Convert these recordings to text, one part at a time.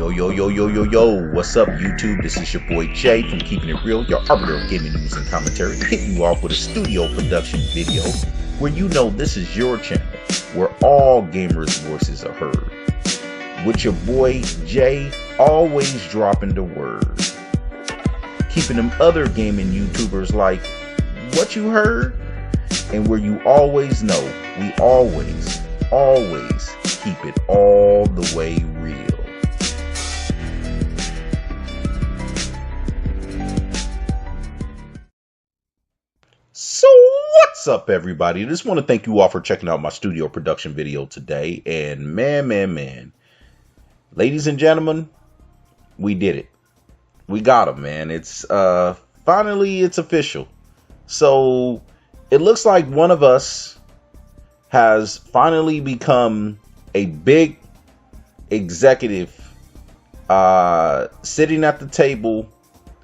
Yo, what's up, YouTube? This is your boy Jay from Keeping It Real, your arbiter of gaming news and commentary, hitting you off with a studio production video where you know this is your channel, where all gamers' voices are heard. With your boy Jay, always dropping the word. Keeping them other gaming YouTubers like, what you heard? And where you always know, we always keep it all the way real. So what's up, everybody? I just want to thank you all for checking out my studio production video today. And man, ladies and gentlemen, we did it. We got him, man. It's finally it's official. So it looks like one of us has finally become a big executive, sitting at the table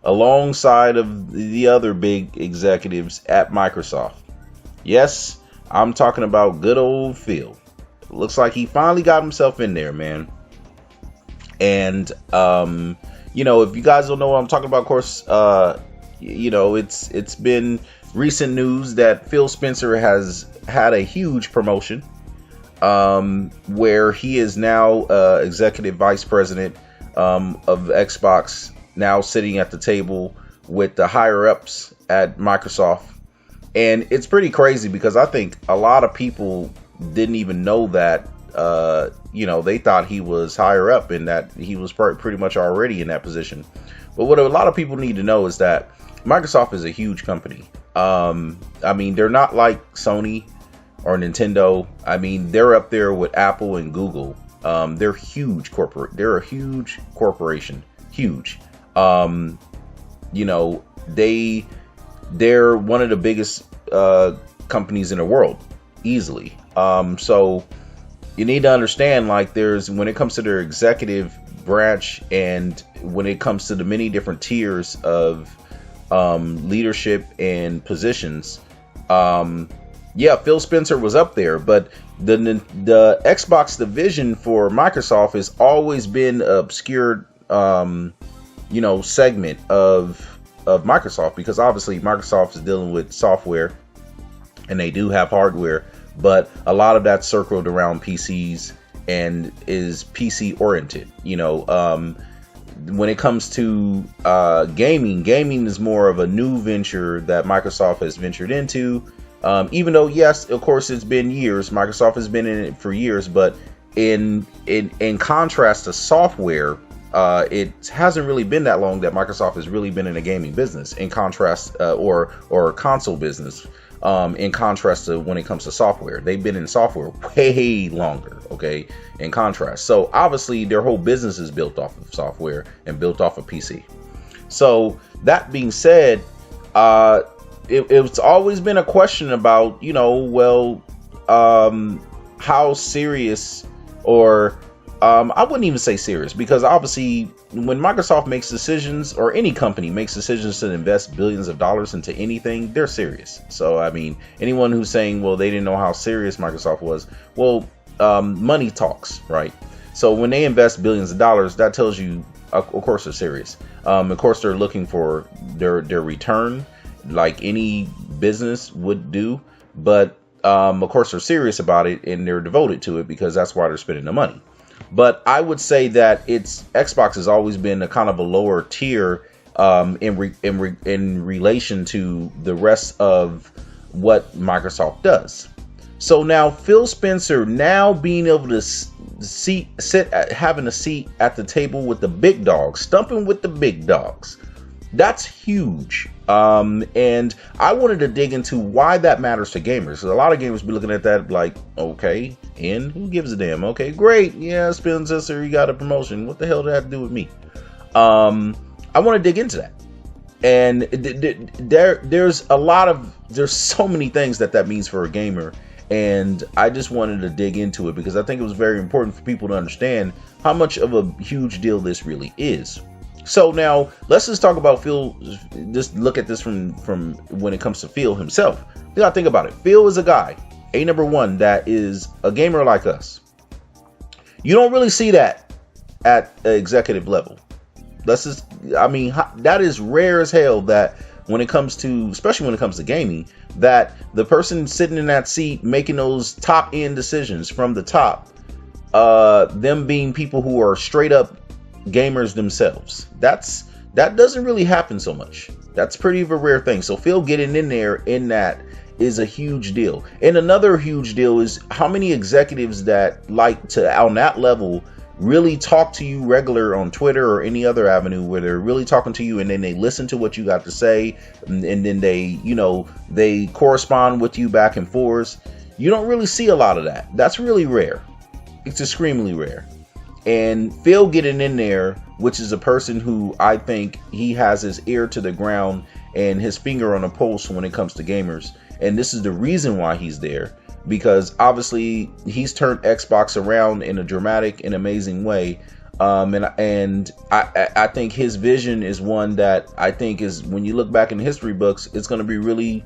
alongside of the other big executives at Microsoft. Yes, I'm talking about good old Phil. Looks like he finally got himself in there, man. And you know, if you guys don't know what I'm talking about, of course, you know, it's been recent news that Phil Spencer has had a huge promotion, where he is now executive vice president of Xbox, now sitting at the table with the higher ups at Microsoft. And it's pretty crazy because I think a lot of people didn't even know that, you know, they thought he was higher up and that he was pretty much already in that position. But what a lot of people need to know is that Microsoft is a huge company. I mean, they're not like Sony or Nintendo. I mean, they're up there with Apple and Google. They're huge They're a huge corporation. Huge. You know, they're one of the biggest companies in the world, easily. So you need to understand, like, when it comes to their executive branch and when it comes to the many different tiers of leadership and positions, yeah, Phil Spencer was up there, but the Xbox division for Microsoft has always been an obscured, you know, segment of Microsoft, because obviously Microsoft is dealing with software and they do have hardware, but a lot of that's circled around PCs and is PC oriented. You know, when it comes to gaming is more of a new venture that Microsoft has ventured into. Even though, yes, of course, it's been years. Microsoft has been in it for years, but in contrast to software, it hasn't really been that long that Microsoft has really been in a gaming business. In contrast, or console business. In contrast to when it comes to software, they've been in software way longer. Okay, in contrast, so obviously their whole business is built off of software and built off of PC. So that being said, it's always been a question about, you know, well, how serious, or I wouldn't even say serious, because obviously when Microsoft makes decisions, or any company makes decisions to invest billions of dollars into anything, they're serious. So I mean, anyone who's saying, well, they didn't know how serious Microsoft was, well, money talks, right? So when they invest billions of dollars, that tells you, of course, they're serious. Of course, they're looking for their return, like any business would do, but of course they're serious about it and they're devoted to it, because that's why they're spending the money. But I would say that Xbox has always been a kind of a lower tier in relation to the rest of what Microsoft does. So now Phil Spencer now being able to having a seat at the table with the big dogs, stumping with the big dogs. That's huge. And I wanted to dig into why that matters to gamers. So a lot of gamers be looking at that like, okay, and who gives a damn? Okay, great. Yeah, Spencer, you got a promotion. What the hell did that have to do with me? I want to dig into that. And there's so many things that means for a gamer. And I just wanted to dig into it because I think it was very important for people to understand how much of a huge deal this really is. So now let's just talk about Phil. Just look at this from when it comes to Phil himself. You gotta think about it. Phil is a guy, number one, that is a gamer like us. You don't really see that at an executive level. That's just, I mean, that is rare as hell, that when it comes to, especially when it comes to gaming, that the person sitting in that seat making those top end decisions from the top, them being people who are straight up gamers themselves. That doesn't really happen so much. That's pretty of a rare thing. So Phil getting in there in that is a huge deal. And another huge deal is how many executives that like to, on that level, really talk to you regular on Twitter or any other avenue where they're really talking to you, and then they listen to what you got to say, and then they, they correspond with you back and forth. You don't really see a lot of that. That's really rare. It's extremely rare. And Phil getting in there, which is a person who I think he has his ear to the ground and his finger on the pulse when it comes to gamers. And this is the reason why he's there, because obviously he's turned Xbox around in a dramatic and amazing way. And I think his vision is one that I think is, when you look back in history books, it's going to be really,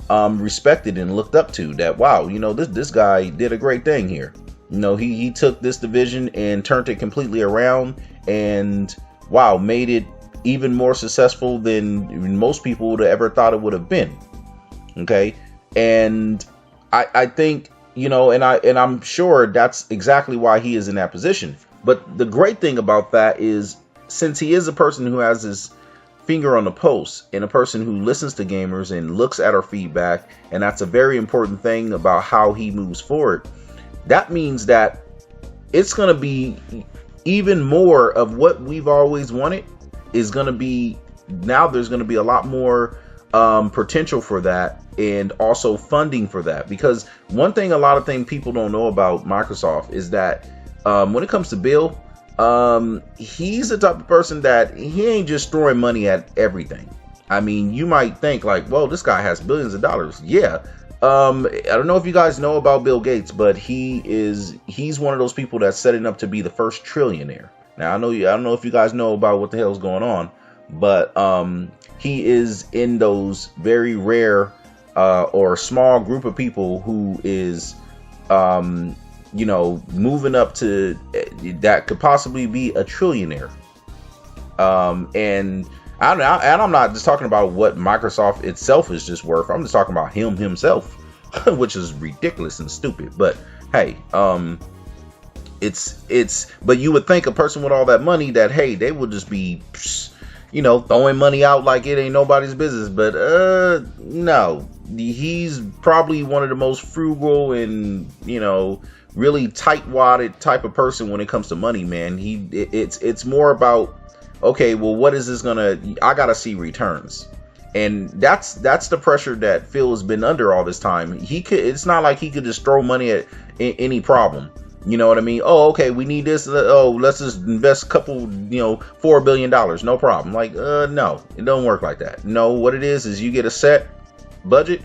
respected and looked up to. That, wow, this guy did a great thing here. He took this division and turned it completely around, and wow, made it even more successful than most people would have ever thought it would have been. Okay. And I think, and I'm sure that's exactly why he is in that position. But the great thing about that is, since he is a person who has his finger on the pulse and a person who listens to gamers and looks at our feedback, and that's a very important thing about how he moves forward. That means that it's going to be even more of what we've always wanted is going to be, now there's going to be a lot more potential for that, and also funding for that. Because one thing, a lot of things people don't know about Microsoft is that when it comes to Bill, he's the type of person that he ain't just throwing money at everything. I mean, you might think like, well, this guy has billions of dollars. Yeah. I don't know if you guys know about Bill Gates, but he's one of those people that's setting up to be the first trillionaire. Now, I don't know if you guys know about what the hell's going on, but he is in those very rare or small group of people who is moving up to that could possibly be a trillionaire. And I'm not just talking about what Microsoft itself is just worth. I'm just talking about him himself, which is ridiculous and stupid. But hey, but you would think a person with all that money that, hey, they would just be, throwing money out like it ain't nobody's business. But no, he's probably one of the most frugal and, really tight-wadded type of person when it comes to money, man. It's more about, okay, well, what is this I gotta see returns. And that's the pressure that Phil has been under all this time. It's not like he could just throw money at any problem. You know what I mean? Oh, okay, we need this. Oh, let's just invest a couple, $4 billion. No problem. Like, no, it don't work like that. No, what it is you get a set budget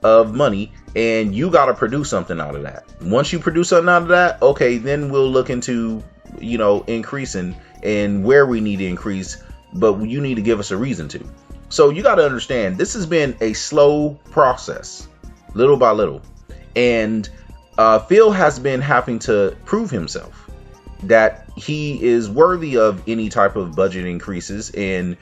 of money and you got to produce something out of that. Once you produce something out of that, okay, then we'll look into, increasing and where we need to increase, but you need to give us a reason to. So you got to understand, this has been a slow process, little by little. And Phil has been having to prove himself that he is worthy of any type of budget increases, and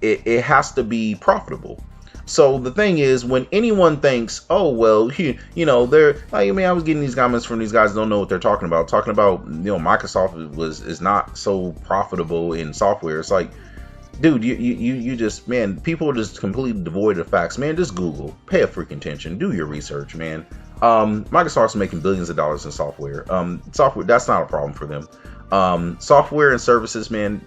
it has to be profitable. So the thing is, when anyone thinks, oh, well, they're like, I mean, I was getting these comments from these guys who don't know what they're talking about, Microsoft is not so profitable in software. It's like, dude, you just, man, people are just completely devoid of facts, man. Just Google, pay a freaking attention, do your research, man. Microsoft's making billions of dollars in software. Software, that's not a problem for them. Software and services, man,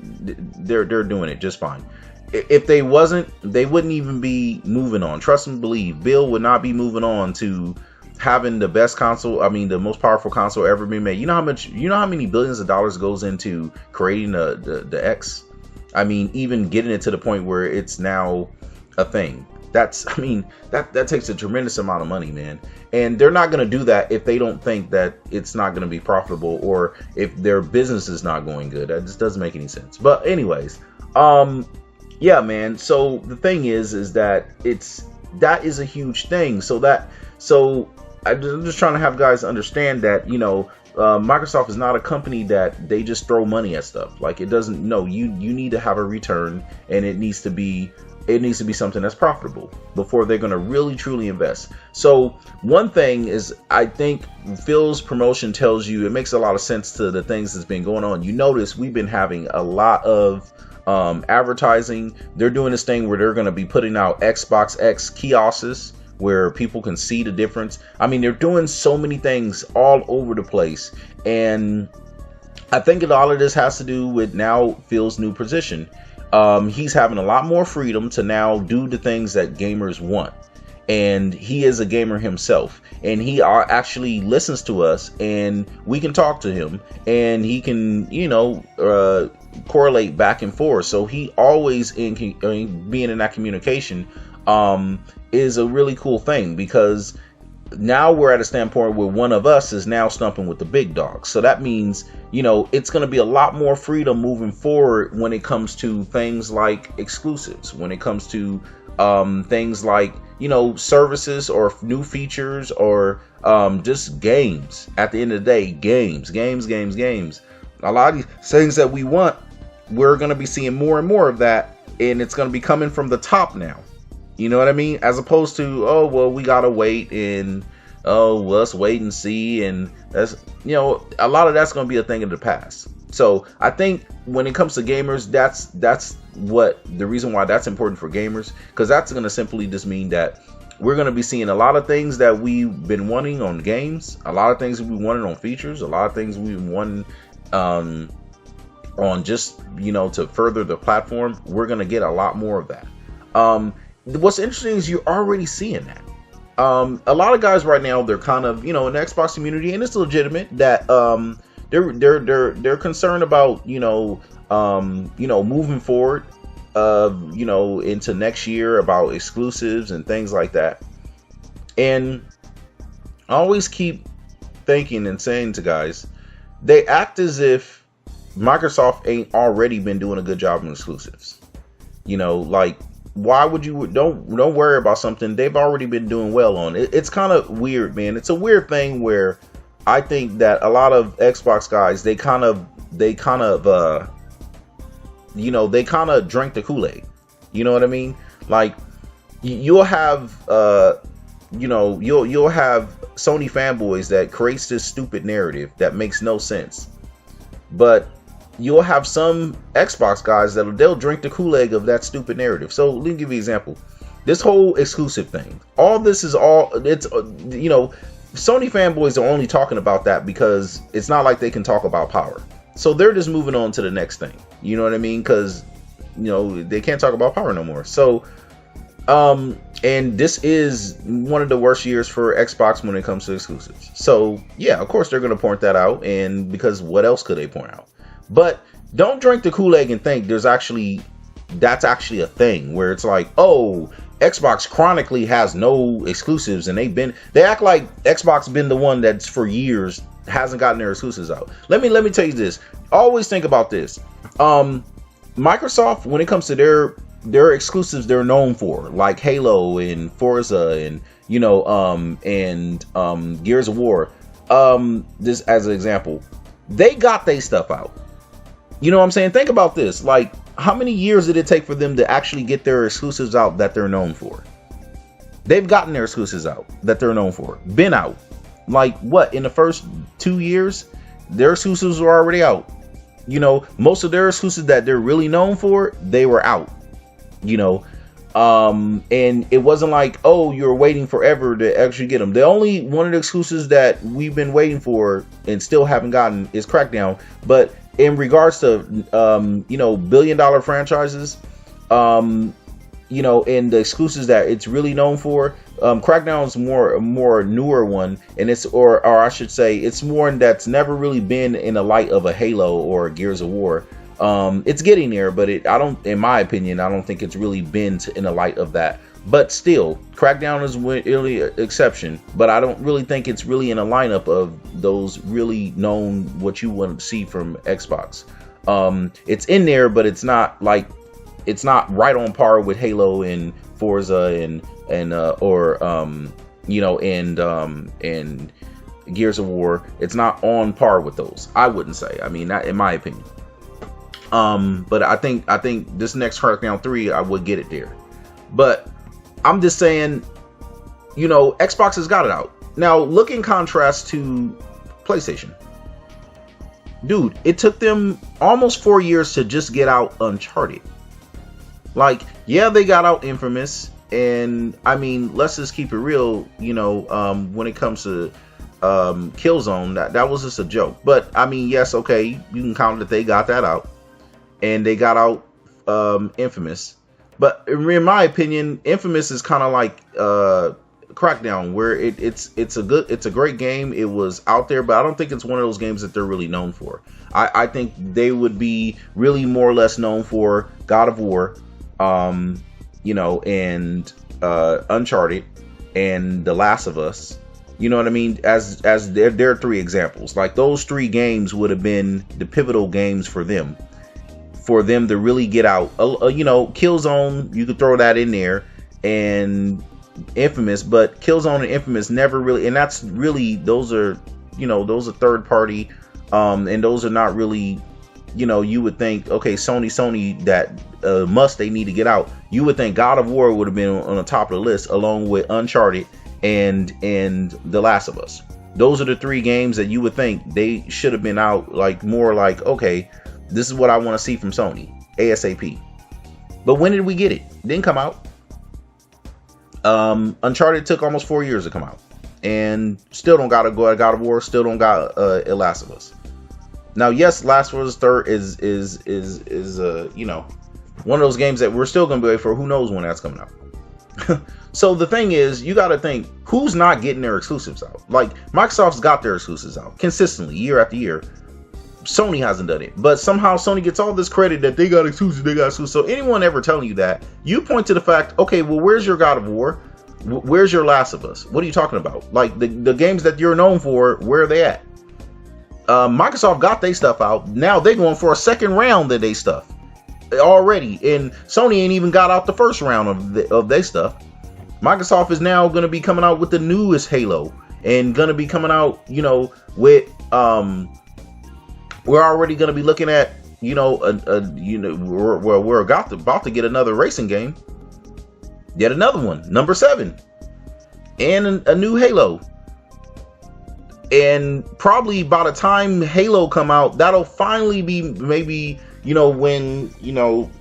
they're doing it just fine. If they wasn't, they wouldn't even be moving on. Trust and believe, Bill would not be moving on to having the best console. I mean, the most powerful console ever been made. You know how many billions of dollars goes into creating the X? I mean, even getting it to the point where it's now a thing. That takes a tremendous amount of money, man. And they're not going to do that if they don't think that it's not going to be profitable, or if their business is not going good. That just doesn't make any sense. But anyways, yeah, man. So the thing is that that is a huge thing. So I'm just trying to have guys understand that, Microsoft is not a company that they just throw money at stuff. Like, it doesn't. No, you need to have a return, and it needs to be something that's profitable before they're going to really truly invest. So one thing is, I think Phil's promotion tells you, it makes a lot of sense to the things that's been going on. You notice we've been having a lot of advertising. They're doing this thing where they're going to be putting out Xbox X kiosks where people can see the difference. I mean, they're doing so many things all over the place, and I think a lot of this has to do with now Phil's new position. He's having a lot more freedom to now do the things that gamers want. And he is a gamer himself. And he actually listens to us, and we can talk to him, and he can, correlate back and forth. So he always being in that communication is a really cool thing, because now we're at a standpoint where one of us is now stumping with the big dogs. So that means, it's going to be a lot more freedom moving forward when it comes to things like exclusives, when it comes to things like, services or new features, or just games. At the end of the day, games. A lot of these things that we want, we're going to be seeing more and more of that, and it's going to be coming from the top now. You know what I mean? As opposed to, oh, well, we got to wait, and, oh, well, let's wait and see. And that's, a lot of that's going to be a thing of the past. So I think when it comes to gamers, that's what the reason why that's important for gamers, because that's going to simply just mean that we're going to be seeing a lot of things that we've been wanting on games, a lot of things we wanted on features, a lot of things we wanted on just, to further the platform. We're going to get a lot more of that. What's interesting is you're already seeing that. A lot of guys right now, they're kind of, in the Xbox community, and it's legitimate that they're concerned about moving forward into next year, about exclusives and things like that. And I always keep thinking and saying to guys, they act as if Microsoft ain't already been doing a good job in exclusives. Like, why would you don't worry about something they've already been doing well on? It's kind of weird, man. It's a weird thing where I think that a lot of Xbox guys, they kind of drank the Kool-Aid. You know what I mean? Like, you'll have you'll have Sony fanboys that creates this stupid narrative that makes no sense, but you'll have some Xbox guys they'll drink the Kool-Aid of that stupid narrative. So let me give you an example. This whole exclusive thing, Sony fanboys are only talking about that because it's not like they can talk about power. So they're just moving on to the next thing. You know what I mean? Because, they can't talk about power no more. So, and this is one of the worst years for Xbox when it comes to exclusives. So, yeah, of course they're going to point that out. And because what else could they point out? But don't drink the Kool-Aid and think that's actually a thing where it's like, oh, Xbox chronically has no exclusives, and they act like Xbox been the one that's for years hasn't gotten their exclusives out. Let me tell you this. Always think about this. Microsoft, when it comes to their exclusives they're known for, like Halo and Forza and Gears of War, this as an example, they got their stuff out. You know what I'm saying? Think about this. Like, how many years did it take for them to actually get their exclusives out that they're known for? They've gotten their exclusives out that they're known for. Been out. Like, what? In the first 2 years, their exclusives were already out. Most of their exclusives that they're really known for, they were out. And it wasn't like, oh, you're waiting forever to actually get them. The only one of the exclusives that we've been waiting for and still haven't gotten is Crackdown. But in regards to, billion-dollar franchises, and the exclusives that it's really known for, Crackdown is a more newer one, and or I should say, it's one that's never really been in the light of a Halo or a Gears of War. It's getting there, but in my opinion, I don't think it's really been in the light of that. But still, Crackdown is really an exception, but I don't really think it's really in a lineup of those really known what you want to see from Xbox. It's in there, but it's not right on par with Halo and Forza and and Gears of War. It's not on par with those, I wouldn't say. I mean, not in my opinion. But I think this next Crackdown 3, I would get it there. But I'm just saying, Xbox has got it out. Now, look in contrast to PlayStation. Dude, it took them almost 4 years to just get out Uncharted. Like, yeah, they got out Infamous. And, I mean, let's just keep it real, when it comes to Killzone, that was just a joke. But, I mean, yes, okay, you can count that they got that out. And they got out Infamous. But in my opinion, Infamous is kind of like Crackdown, where it's a great game. It was out there, but I don't think it's one of those games that they're really known for. I think they would be really more or less known for God of War, and Uncharted and The Last of Us. You know what I mean? As their 3 examples. Like, those 3 games would have been the pivotal games for them to really get out. Killzone, you could throw that in there, and Infamous, but Killzone and Infamous never really, and that's really, those are third party, and those are not really, you would think, okay, Sony that they need to get out. You would think God of War would have been on the top of the list, along with Uncharted and The Last of Us. Those are the 3 games that you would think they should have been out, like, more like, okay, this is what I want to see from Sony ASAP. But when did we get it? It didn't come out. Uncharted took almost 4 years to come out, and still don't got a God of War. Still don't got Last of Us. Now, yes, Last of Us 3 is one of those games that we're still gonna be waiting for. Who knows when that's coming out? So the thing is, you got to think, who's not getting their exclusives out? Like, Microsoft's got their exclusives out consistently, year after year. Sony hasn't done it, but somehow Sony gets all this credit that they got exclusive. So anyone ever telling you that, you point to the fact, okay, well, where's your God of War? Where's your Last of Us? What are you talking about? Like, the games that you're known for, where are they at? Microsoft got their stuff out. Now they're going for a second round of their stuff already, and Sony ain't even got out the first round of their stuff. Microsoft is now going to be coming out with the newest Halo, and going to be coming out, with we're already going to be looking at, we're about to get another racing game, yet another one, number 7, and a new Halo. And probably by the time Halo come out, that'll finally be maybe, when,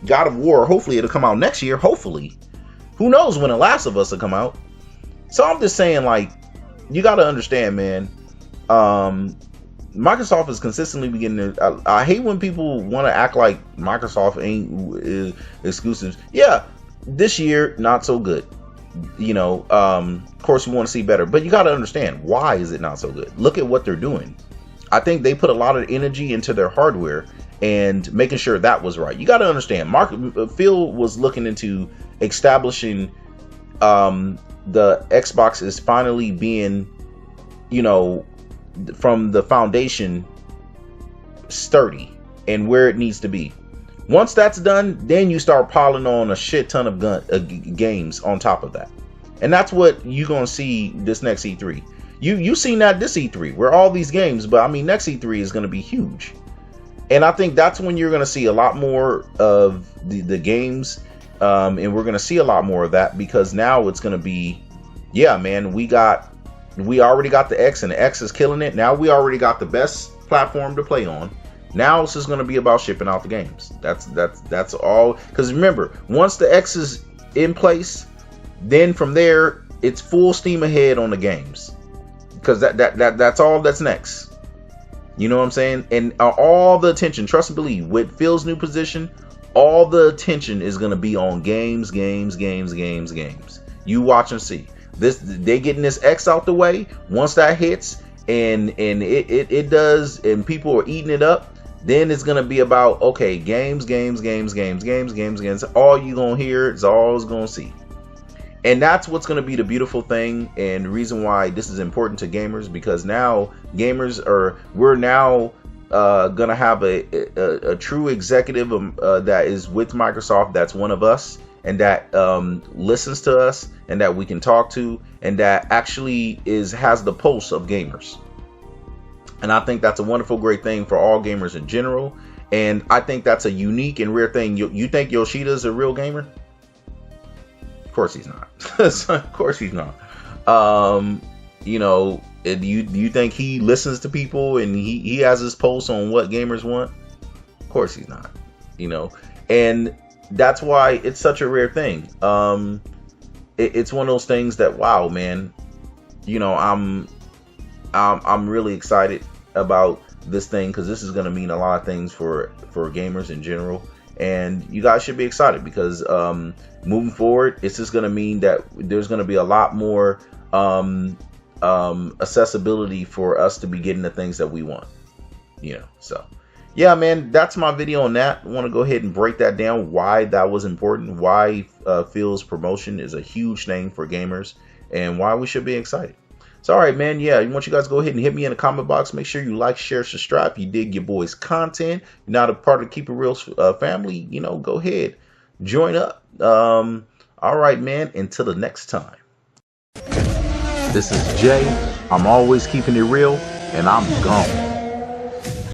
God of War, hopefully it'll come out next year. Hopefully. Who knows when The Last of Us will come out. So I'm just saying, like, you got to understand, man. Microsoft is consistently beginning to. I hate when people want to act like Microsoft ain't exclusives. Yeah, this year not so good. Of course you want to see better, but you got to understand, why is it not so good? Look at what they're doing. I think they put a lot of energy into their hardware and making sure that was right. You got to understand, Phil was looking into establishing the Xbox is finally being, from the foundation sturdy and where it needs to be. Once that's done, then you start piling on a shit ton of games on top of that. And that's what you're going to see this next E3. You seen that this E3, where all these games, but I mean, next E3 is going to be huge. And I think that's when you're going to see a lot more of the games. And we're going to see a lot more of that, because now it's going to be, yeah, man, we already got the X, and the X is killing it. Now we already got the best platform to play on. Now it's just going to be about shipping out the games. That's all. Because remember, once the X is in place, then from there it's full steam ahead on the games. Because that's all that's next. You know what I'm saying? And all the attention, trust and believe, with Phil's new position, all the attention is going to be on games. You watch and see. They getting this X out the way. Once that hits and it does, and people are eating it up, then it's gonna be about, okay, games. All you gonna hear is all is gonna see. And that's what's gonna be the beautiful thing, and the reason why this is important to gamers, because now we're now gonna have a true executive that is with Microsoft, that's one of us, and that listens to us, and that we can talk to, and that actually has the pulse of gamers. And I think that's a wonderful, great thing for all gamers in general. And I think that's a unique and rare thing. You think Yoshida's a real gamer? Of course he's not. Of course he's not. You know, do you think he listens to people and he has his pulse on what gamers want? Of course he's not. You know, and that's why it's such a rare thing. It's one of those things that, wow, man, you know, I'm really excited about this thing, because this is going to mean a lot of things for gamers in general, and you guys should be excited, because moving forward, it's just going to mean that there's going to be a lot more accessibility for us to be getting the things that we want, you know. So yeah, man, that's my video on that. I want to go ahead and break that down, why that was important, why Phil's promotion is a huge thing for gamers, and why we should be excited. So, all right, man. Yeah, I want you guys to go ahead and hit me in the comment box. Make sure you like, share, subscribe. If you dig your boy's content, you're not a part of the Keep It Real family, you know, go ahead, join up. All right, man. Until the next time. This is Jay. I'm always keeping it real, and I'm gone.